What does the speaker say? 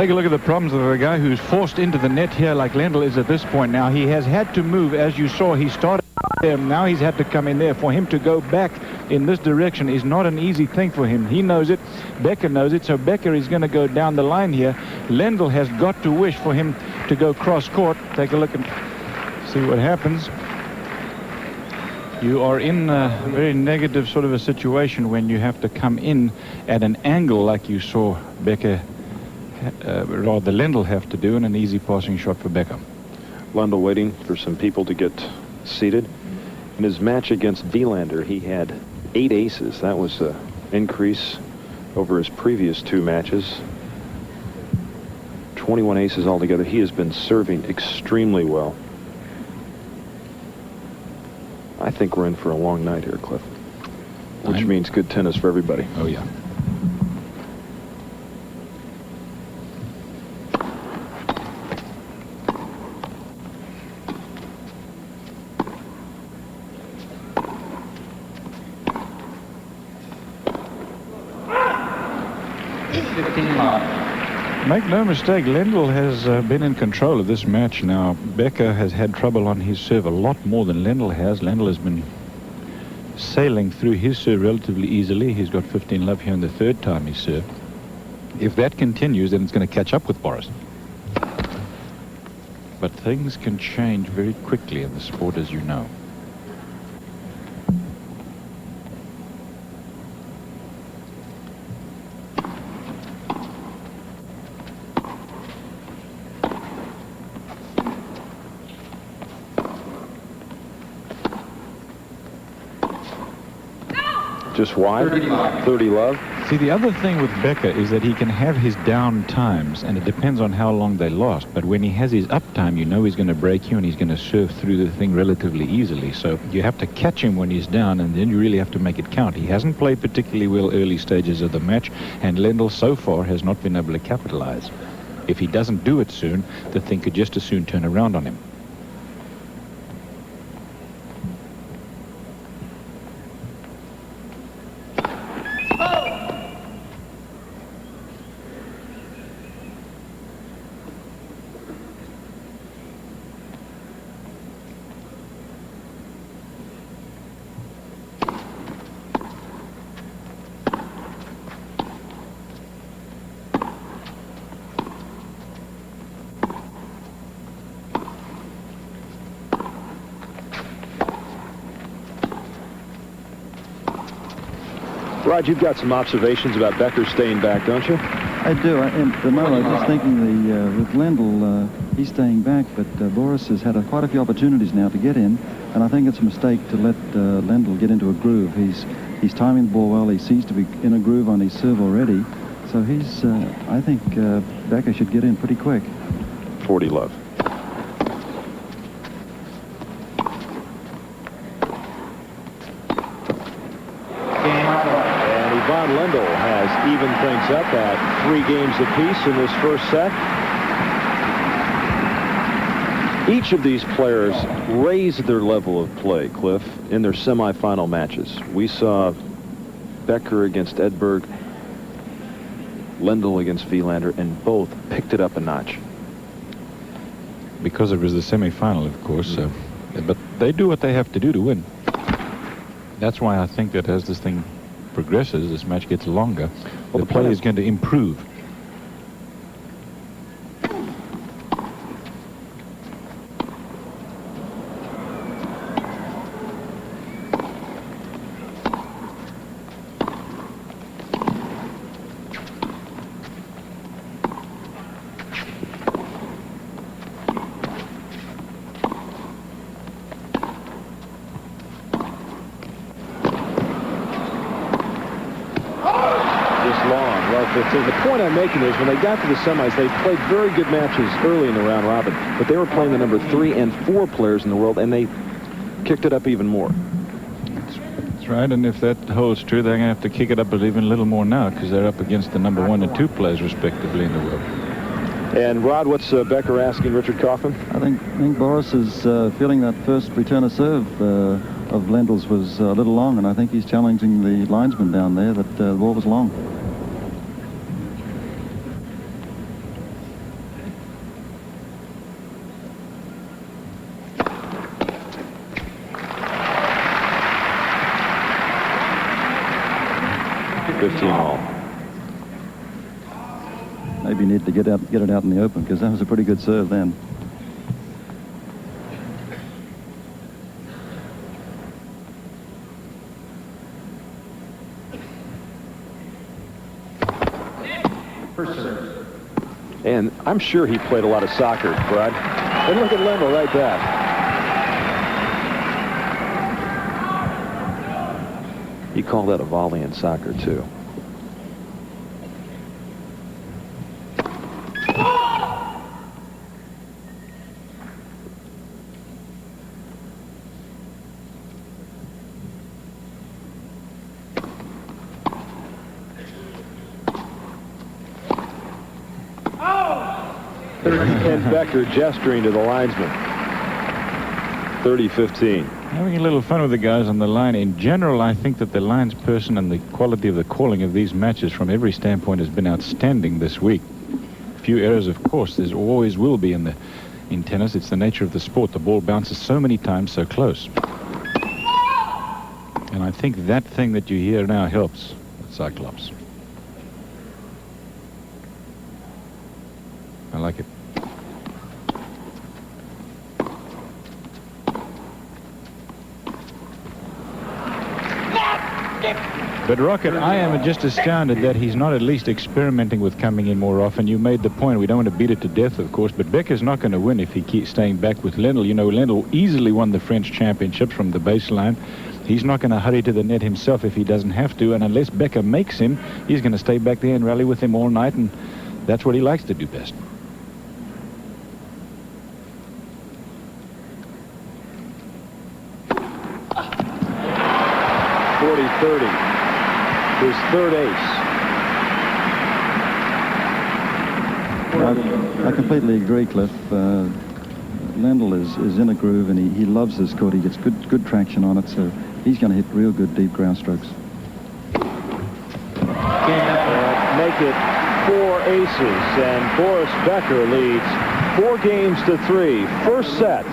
Take a look at the problems of a guy who's forced into the net here like Lendl is at this point now. He has had to move, as you saw. He started there. Now he's had to come in there. For him to go back in this direction is not an easy thing for him. He knows it. Becker knows it. So Becker is going to go down the line here. Lendl has got to wish for him to go cross court. Take a look and see what happens. You are in a very negative sort of a situation when you have to come in at an angle like you saw Becker, rather Lendl have to do, and an easy passing shot for Becker. Lendl waiting for some people to get seated. In his match against Wielander, he had 8 aces. That was an increase over his previous 2 matches. 21 aces altogether. He has been serving extremely well. I think we're in for a long night here, Cliff. Which means good tennis for everybody. Oh, yeah. Make no mistake, Lendl has been in control of this match now. Becker has had trouble on his serve a lot more than Lendl has. Lendl has been sailing through his serve relatively easily. He's got 15 love here in the 3rd time he served. If that continues, then it's going to catch up with Boris. But things can change very quickly in the sport, as you know. Just wide. 30 love. See, the other thing with Becker is that he can have his down times, and it depends on how long they last. But when he has his up time, you know he's going to break you, and he's going to serve through the thing relatively easily. So you have to catch him when he's down, and then you really have to make it count. He hasn't played particularly well early stages of the match, and Lendl so far has not been able to capitalize. If he doesn't do it soon, the thing could just as soon turn around on him. Rod, you've got some observations about Becker staying back, don't you? I do. And I was just thinking with Lendl, he's staying back, but Boris has had quite a few opportunities now to get in, and I think it's a mistake to let Lendl get into a groove. He's timing the ball well. He seems to be in a groove on his serve already, so I think Becker should get in pretty quick. 40 love. Lendl has evened things up at 3 games apiece in this first set. Each of these players raised their level of play, Cliff, in their semifinal matches. We saw Becker against Edberg, Lendl against Wielander, and both picked it up a notch. Because it was the semifinal, of course. But they do what they have to do to win. That's why I think that as this thing progresses, this match gets longer, well, the play is going to improve. The point I'm making is when they got to the semis, they played very good matches early in the round robin, but they were playing the number 3 and 4 players in the world, and they kicked it up even more. That's right, and if that holds true, they're going to have to kick it up even a little more now, because they're up against the number 1 and 2 players, respectively, in the world. And, Rod, what's Becker asking Richard Kaufman? I think Boris is feeling that first return of serve of Lendl's was a little long, and I think he's challenging the linesman down there that the ball was long. 15 all. Maybe need to get it out in the open, because that was a pretty good serve then. And I'm sure he played a lot of soccer, Brad. And look at Lendl right back. He called that a volley in soccer, too. And Becker gesturing to the linesman. 30-15. Having a little fun with the guys on the line. In general, I think that the linesperson and the quality of the calling of these matches from every standpoint has been outstanding this week. A few errors, of course, there always will be in tennis. It's the nature of the sport. The ball bounces so many times so close. And I think that thing that you hear now helps the Cyclops. I like it. But Rocket, I am just astounded that he's not at least experimenting with coming in more often. You made the point. We don't want to beat it to death, of course, but Becker's not going to win if he keeps staying back with Lendl. You know, Lendl easily won the French championships from the baseline. He's not going to hurry to the net himself if he doesn't have to, and unless Becker makes him, he's going to stay back there and rally with him all night, and that's what he likes to do best. His third ace. I completely agree, Cliff. Lendl is in a groove, and he loves this court. He gets good traction on it, so he's going to hit real good deep ground strokes. Make it 4 aces, and Boris Becker leads 4-3. First set.